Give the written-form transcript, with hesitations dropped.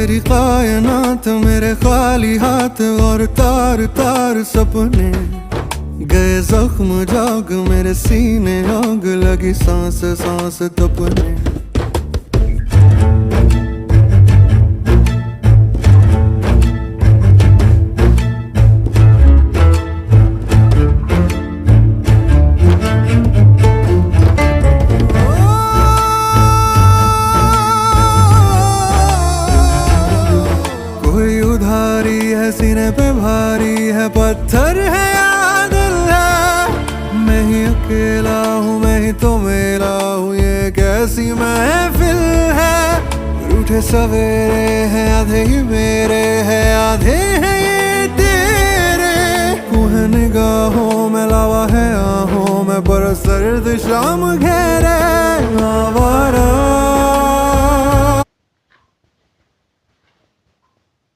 तेरी कायनात मेरे खाली हाथ और तार तार सपने गए जख्म जाग मेरे सीने आग लगी सांस सांस तपने। कोई उधारी है सीने पे भारी है, पत्थर है या दिल है। मैं ही अकेला हूँ मैं ही तो मेरा हूँ, ये कैसी महफिल है। रूठे सवेरे हैं आधे ही मेरे हैं आधे हैं ये तेरे। कुह निगाहों में लावा है आहों में पर सर्द शाम घेरे। आवारा